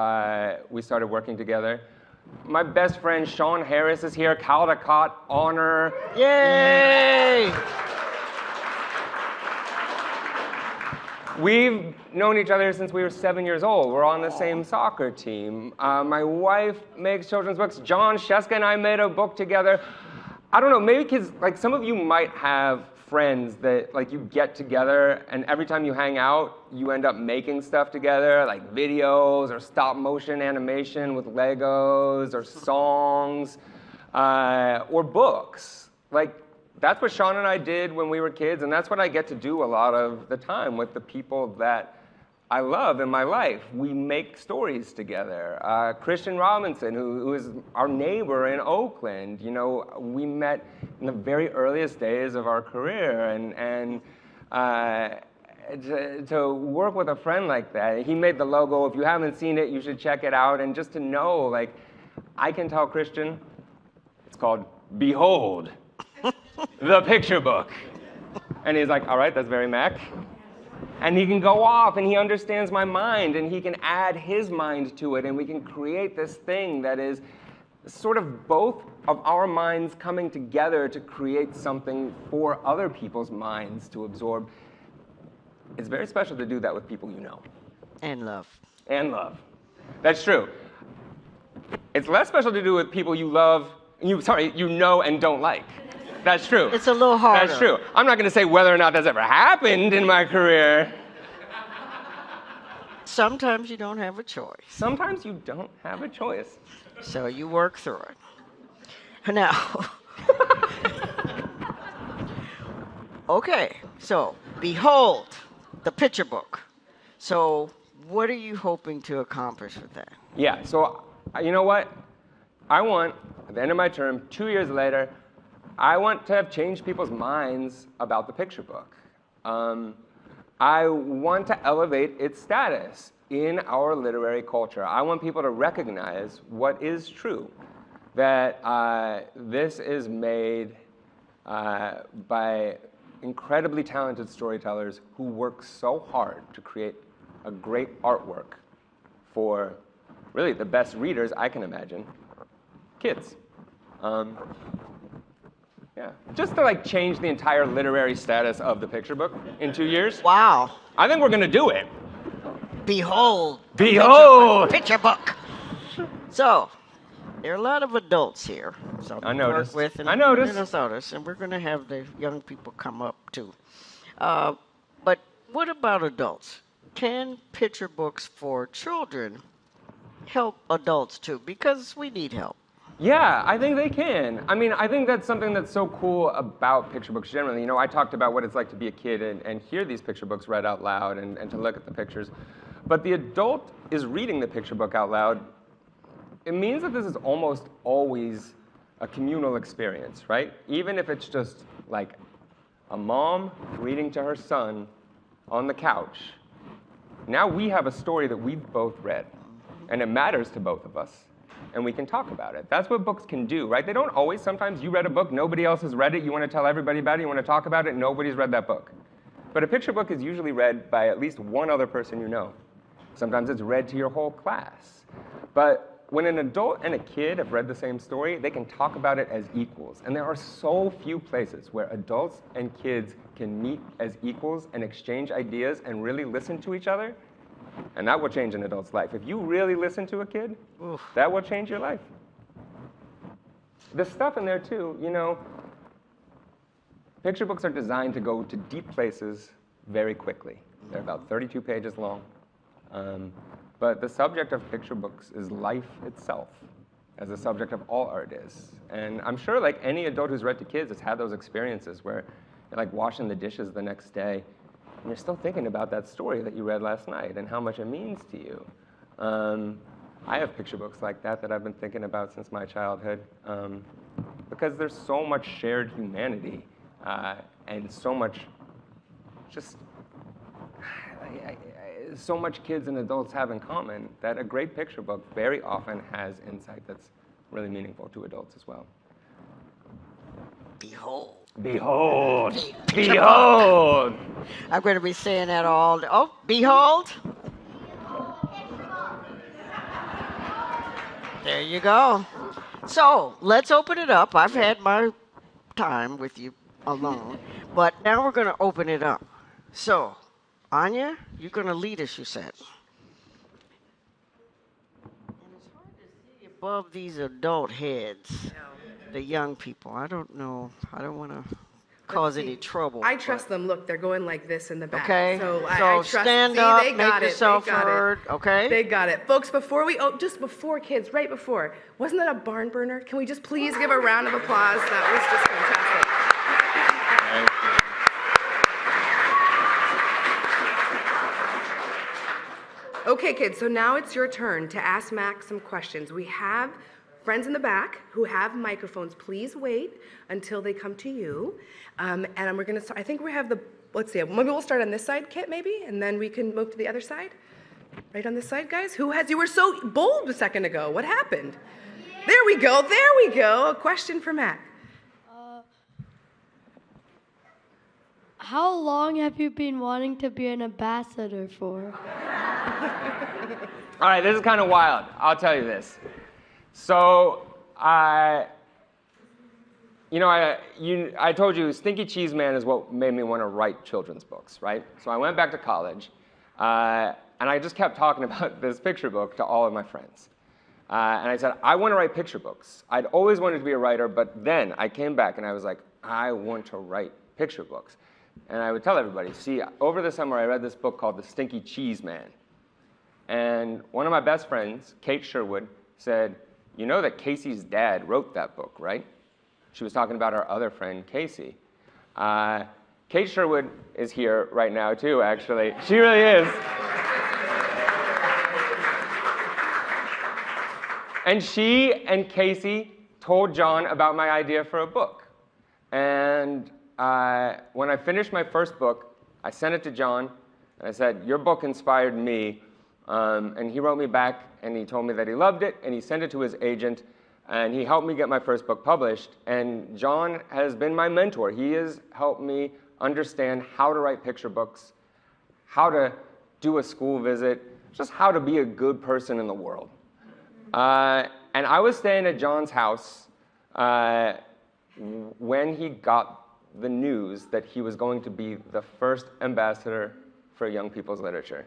we started working together. My best friend Sean Harris is here, Caldecott honor. yay! We've known each other since we were 7 years old. We're on the same soccer team. My wife makes children's books. John Sheska and I made a book together. I don't know, maybe kids, like some of you might have friends that like you get together and every time you hang out, you end up making stuff together, like videos or stop motion animation with Legos or songs or books. Like that's what Sean and I did when we were kids, and that's what I get to do a lot of the time with the people that I love in my life. We make stories together. Christian Robinson, who is our neighbor in Oakland, you know, we met in the very earliest days of our career, and to work with a friend like that, he made the logo. If you haven't seen it, you should check it out, and just to know, like, I can tell Christian, it's called Behold, the picture book. And he's like, all right, that's very Mac. And he can go off and he understands my mind and he can add his mind to it and we can create this thing that is sort of both of our minds coming together to create something for other people's minds to absorb. It's very special to do that with people you know. And love. And love. That's true. It's less special to do with people you love, you know and don't like. That's true. It's a little harder. That's true. I'm not going to say whether or not that's ever happened in my career. Sometimes you don't have a choice. Sometimes you don't have a choice. So you work through it. Now, okay, so Behold, the picture book. So what are you hoping to accomplish with that? Yeah, so you know what? I want, at the end of my term, 2 years later, I want to have changed people's minds about the picture book. I want to elevate its status in our literary culture. I want people to recognize what is true, that this is made by incredibly talented storytellers who work so hard to create a great artwork for really the best readers I can imagine, kids. Yeah, just to like change the entire literary status of the picture book in 2 years. Wow. I think we're gonna do it. Behold. the Behold! Picture book. So, there are a lot of adults here. So I we work noticed. with and I noticed. and we're going to have the young people come up too. But what about adults? Can picture books for children help adults too? Because we need help. Yeah, I think they can. I mean, I think that's something that's so cool about picture books generally. You know, I talked about what it's like to be a kid and hear these picture books read out loud and to look at the pictures. But the adult is reading the picture book out loud. It means that this is almost always a communal experience, right? Even if it's just like a mom reading to her son on the couch. Now we have a story that we've both read, and it matters to both of us. And we can talk about it. That's what books can do, right? They don't always. Sometimes you read a book, nobody else has read it, you want to tell everybody about it, you want to talk about it, nobody's read that book. But a picture book is usually read by at least one other person you know. Sometimes it's read to your whole class. But when an adult and a kid have read the same story, they can talk about it as equals. And there are so few places where adults and kids can meet as equals and exchange ideas and really listen to each other. And that will change an adult's life. If you really listen to a kid, that will change your life. There's stuff in there too, picture books are designed to go to deep places very quickly. They're about 32 pages long. But the subject of picture books is life itself, as the subject of all art is. And I'm sure like any adult who's read to kids has had those experiences where you're like washing the dishes the next day, and you're still thinking about that story that you read last night and how much it means to you. I have picture books like that I've been thinking about since my childhood, because there's so much shared humanity and so much just so much kids and adults have in common that a great picture book very often has insight that's really meaningful to adults as well. Behold. Behold! Behold! I'm going to be saying that all. Oh, behold. There you go. So let's open it up. I've had my time with you alone, but now we're going to open it up. So, Anya, you're going to lead us, you said. And it's hard to see above these adult heads, the young people. I don't know. I don't want to cause any trouble. I trust them. Look, they're going like this in the back. Okay. So I trust. Stand See, up, they make got yourself it. They got heard. it. Okay. They got it, folks. Before we, just before kids, right before, wasn't that a barn burner? Can we just please give a round of applause? That was just fantastic. Okay, kids, so now it's your turn to ask Max some questions. We have friends in the back who have microphones. Please wait until they come to you. And we're going to start. I think we have let's see, maybe we'll start on this side, Kit, maybe, and then we can move to the other side. Right on this side, guys. You were so bold a second ago. What happened? There we go. A question for Matt. How long have you been wanting to be an ambassador for? All right, this is kind of wild. I'll tell you this. So, I told you Stinky Cheese Man is what made me want to write children's books, right? So I went back to college, and I just kept talking about this picture book to all of my friends. And I said, I want to write picture books. I'd always wanted to be a writer, but then I came back and I was like, I want to write picture books. And I would tell everybody, see, over the summer I read this book called The Stinky Cheese Man. And one of my best friends, Kate Sherwood, said, you know that Casey's dad wrote that book, right? She was talking about our other friend, Casey. Kate Sherwood is here right now, too, actually. She really is. And she and Casey told John about my idea for a book. And when I finished my first book, I sent it to John, and I said, your book inspired me. And he wrote me back, and he told me that he loved it, and he sent it to his agent, and he helped me get my first book published. And John has been my mentor. He has helped me understand how to write picture books, how to do a school visit, just how to be a good person in the world. And I was staying at John's house when he got the news that he was going to be the first ambassador for young people's literature.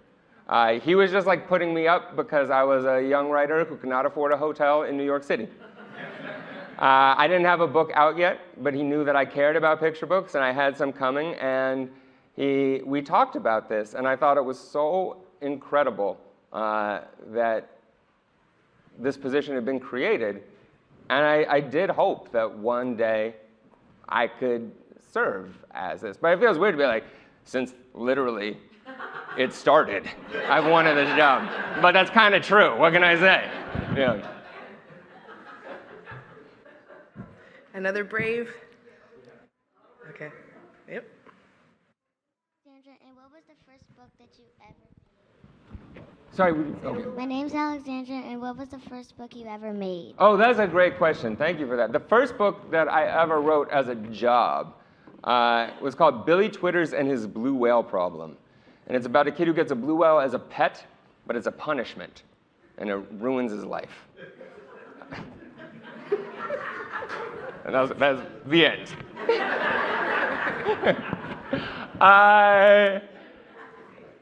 He was just like putting me up because I was a young writer who could not afford a hotel in New York City. I didn't have a book out yet, but he knew that I cared about picture books and I had some coming, and we talked about this, and I thought it was so incredible that this position had been created, and I did hope that one day I could serve as this. But it feels weird to be like, since literally it started, I've wanted this job. But that's kind of true. What can I say? Yeah. Another brave. Okay. Yep. Alexandra, and what was the first book that you ever Sorry. Okay. My name's Alexandra, and what was the first book you ever made? Oh, that's a great question. Thank you for that. The first book that I ever wrote as a job was called Billy Twitters and His Blue Whale Problem. And it's about a kid who gets a blue whale as a pet, but it's a punishment, and it ruins his life. And that's the end.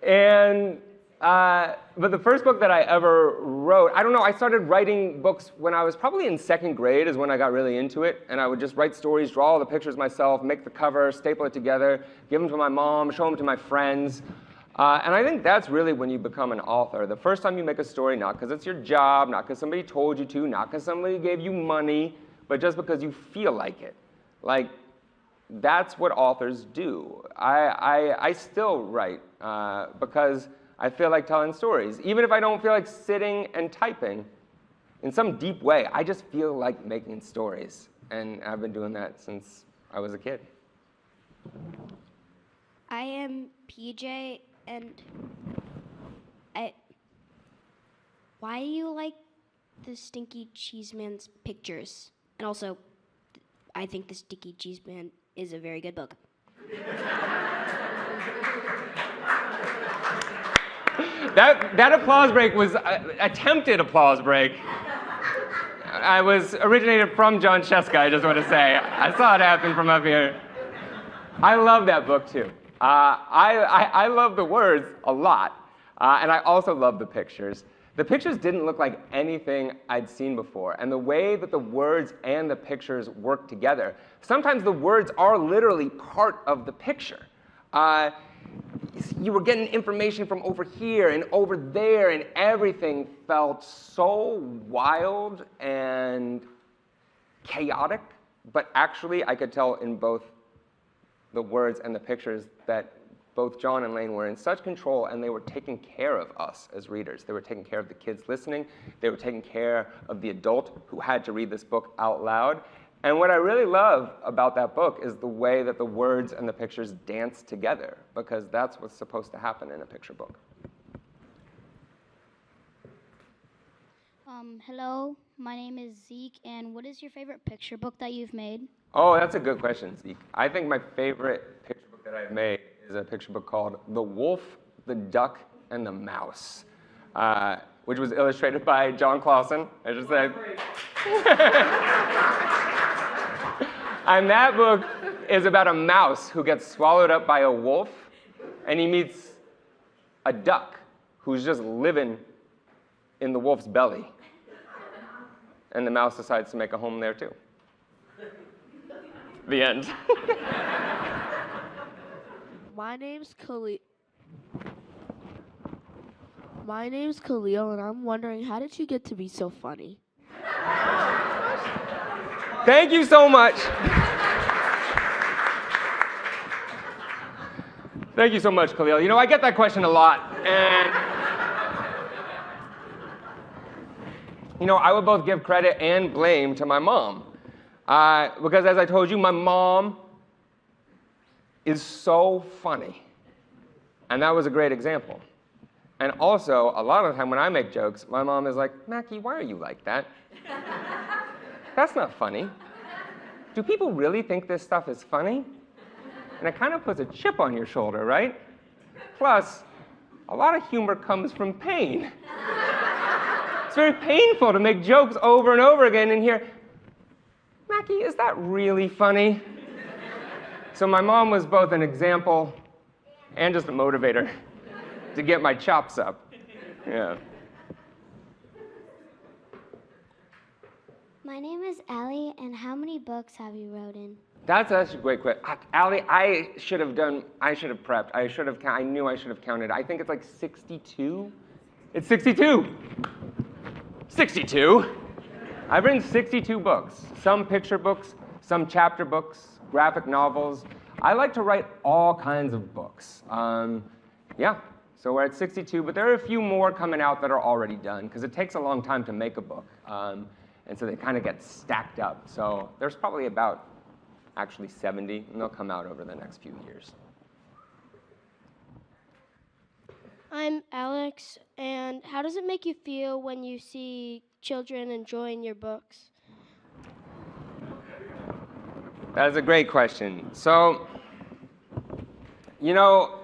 And but the first book that I ever wrote, I don't know, I started writing books when I was probably in second grade is when I got really into it. And I would just write stories, draw all the pictures myself, make the cover, staple it together, give them to my mom, show them to my friends. And I think that's really when you become an author. The first time you make a story, not because it's your job, not because somebody told you to, not because somebody gave you money, but just because you feel like it. Like, that's what authors do. I still write because I feel like telling stories. Even if I don't feel like sitting and typing, in some deep way, I just feel like making stories. And I've been doing that since I was a kid. I am PJ, and why do you like the Stinky Cheese Man's pictures? And also, I think the Stinky Cheese Man is a very good book. That applause break was attempted applause break. I was originated from John Sheska, I just want to say. I saw it happen from up here. I love that book too. I love the words a lot, and I also love the pictures. The pictures didn't look like anything I'd seen before, and the way that the words and the pictures work together, sometimes the words are literally part of the picture. You were getting information from over here and over there, and everything felt so wild and chaotic, but actually I could tell in both the words and the pictures that both John and Lane were in such control, and they were taking care of us as readers. They were taking care of the kids listening. They were taking care of the adult who had to read this book out loud. And what I really love about that book is the way that the words and the pictures dance together, because that's what's supposed to happen in a picture book. Hello, my name is Zeke, and what is your favorite picture book that you've made? Oh, that's a good question, Zeke. I think my favorite picture book that I've made is a picture book called The Wolf, the Duck, and the Mouse, which was illustrated by John Clausen, I should say. And that book is about a mouse who gets swallowed up by a wolf, and he meets a duck who's just living in the wolf's belly. And the mouse decides to make a home there too. The end. My name's Khalil, and I'm wondering, how did you get to be so funny? Thank you so much. Thank you so much, Khalil. You know, I get that question a lot, and you know, I would both give credit and blame to my mom. Because as I told you, my mom is so funny. And that was a great example. And also, a lot of the time when I make jokes, my mom is like, Mackie, why are you like that? That's not funny. Do people really think this stuff is funny? And it kind of puts a chip on your shoulder, right? Plus, a lot of humor comes from pain. It's very painful to make jokes over and over again and hear, Mackie, is that really funny? So my mom was both an example and just a motivator to get my chops up. Yeah. My name is Allie, and how many books have you written? That's a great question. Allie, I should have prepped. I knew I should have counted. I think it's like 62. It's 62. 62. I've written 62 books. Some picture books, some chapter books, graphic novels. I like to write all kinds of books. Yeah, so we're at 62, but there are a few more coming out that are already done, because it takes a long time to make a book. And so they kind of get stacked up. So there's probably about actually 70, and they'll come out over the next few years. I'm Alex, and how does it make you feel when you see children enjoying your books? That's a great question. So, you know,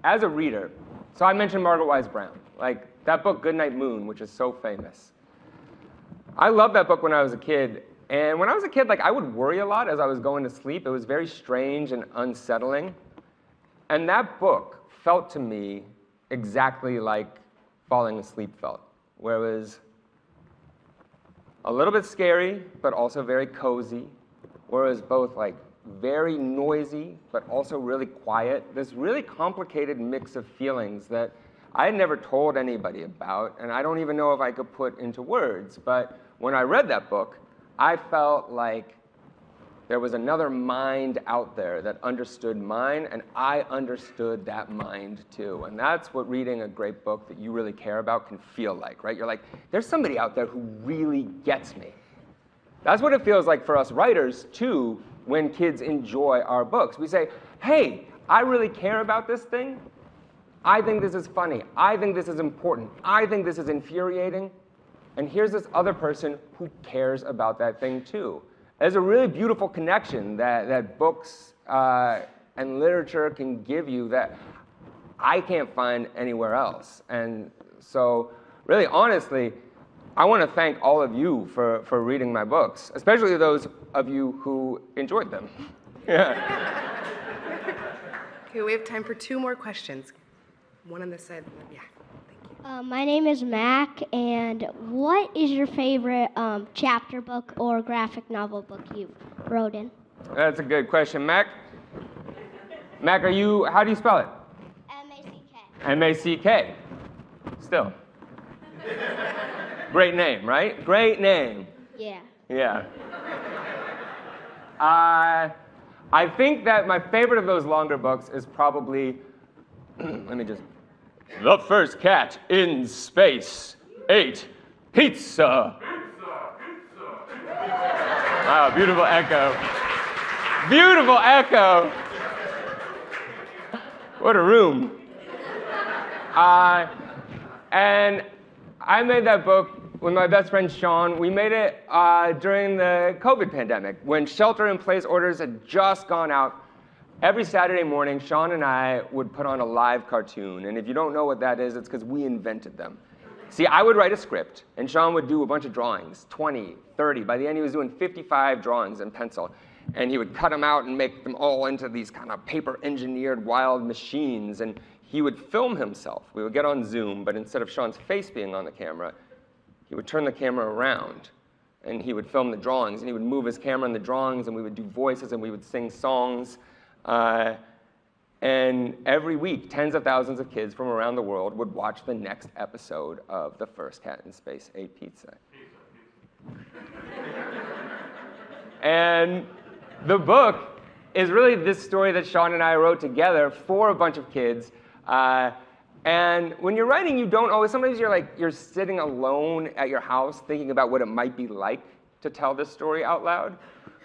as a reader, so I mentioned Margaret Wise Brown, like that book, Goodnight Moon, which is so famous. I loved that book when I was a kid. And when I was a kid, like, I would worry a lot as I was going to sleep. It was very strange and unsettling. And that book felt to me exactly like falling asleep felt, where it was a little bit scary, but also very cozy, where it was both like very noisy, but also really quiet. This really complicated mix of feelings that I had never told anybody about, and I don't even know if I could put into words. But when I read that book, I felt like there was another mind out there that understood mine, and I understood that mind too. And that's what reading a great book that you really care about can feel like, right? You're like, there's somebody out there who really gets me. That's what it feels like for us writers too when kids enjoy our books. We say, hey, I really care about this thing. I think this is funny. I think this is important. I think this is infuriating. And here's this other person who cares about that thing too. There's a really beautiful connection that books and literature can give you that I can't find anywhere else. And so really, honestly, I want to thank all of you for reading my books, especially those of you who enjoyed them. Yeah. Okay, we have time for 2 more questions. One on this side. Yeah, thank you. My name is Mac, and what is your favorite chapter book or graphic novel book you wrote in? That's a good question, Mac. Mac, how do you spell it? M-A-C-K. M-A-C-K. Still. Great name, right? Great name. Yeah. Yeah. I think that my favorite of those longer books is probably, The First Cat in Space ate pizza. Wow, beautiful echo. Beautiful echo. What a room. And I made that book with my best friend Sean. We made it during the COVID pandemic when shelter-in-place orders had just gone out. Every Saturday morning, Sean and I would put on a live cartoon. And if you don't know what that is, it's because we invented them. See, I would write a script, and Sean would do a bunch of drawings, 20, 30. By the end, he was doing 55 drawings in pencil. And he would cut them out and make them all into these kind of paper-engineered wild machines. And he would film himself. We would get on Zoom, but instead of Sean's face being on the camera, he would turn the camera around, and he would film the drawings, and he would move his camera in the drawings, and we would do voices, and we would sing songs. And every week, tens of thousands of kids from around the world would watch the next episode of The First Cat in Space Ate Pizza. And the book is really this story that Sean and I wrote together for a bunch of kids. And when you're writing, you don't always, sometimes you're sitting alone at your house thinking about what it might be like to tell this story out loud.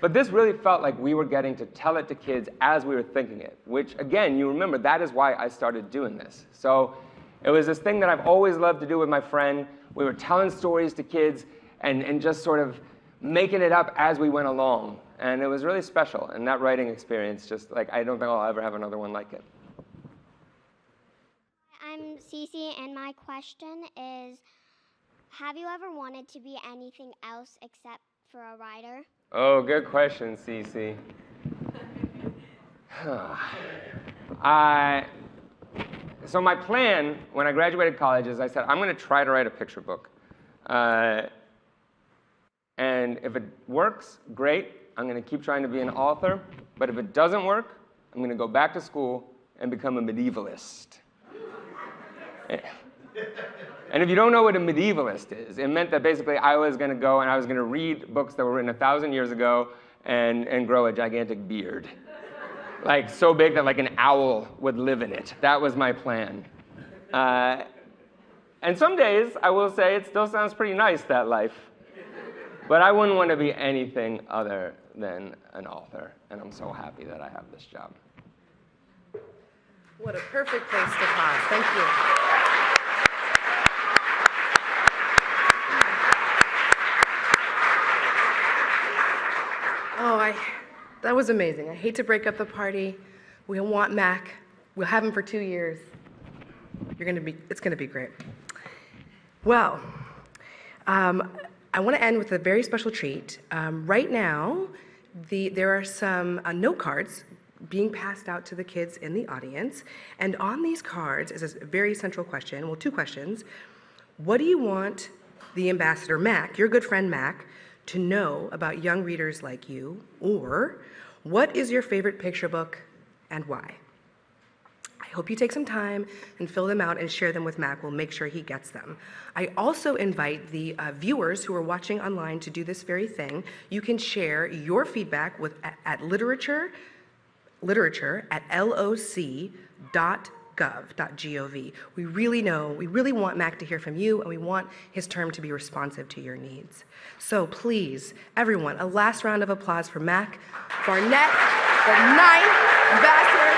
But this really felt like we were getting to tell it to kids as we were thinking it, which again, you remember, that is why I started doing this. So it was this thing that I've always loved to do with my friend. We were telling stories to kids and just sort of making it up as we went along. And it was really special. And that writing experience, just like, I don't think I'll ever have another one like it. I'm Cece, and my question is, have you ever wanted to be anything else except for a writer? Oh, good question, Cece. So my plan when I graduated college is I said, I'm going to try to write a picture book. And if it works, great. I'm going to keep trying to be an author. But if it doesn't work, I'm going to go back to school and become a medievalist. And if you don't know what a medievalist is, it meant that basically I was going to go and I was going to read books that were written 1,000 years ago and grow a gigantic beard. Like so big that like an owl would live in it. That was my plan. And some days, I will say, it still sounds pretty nice, that life. But I wouldn't want to be anything other than an author. And I'm so happy that I have this job. What a perfect place to pause. Thank you. Oh, that was amazing. I hate to break up the party. We'll want Mac. We'll have him for 2 years. It's gonna be great. Well, I want to end with a very special treat. Right now, there are some note cards being passed out to the kids in the audience. And on these cards is a very central question, well, two questions. What do you want the ambassador, Mac, your good friend Mac, to know about young readers like you? Or what is your favorite picture book and why? I hope you take some time and fill them out and share them with Mac. We'll make sure he gets them. I also invite the viewers who are watching online to do this very thing. You can share your feedback at literature at loc.gov. We really want Mac to hear from you, and we want his term to be responsive to your needs. So please, everyone, a last round of applause for Mac Barnett, the 9th ambassador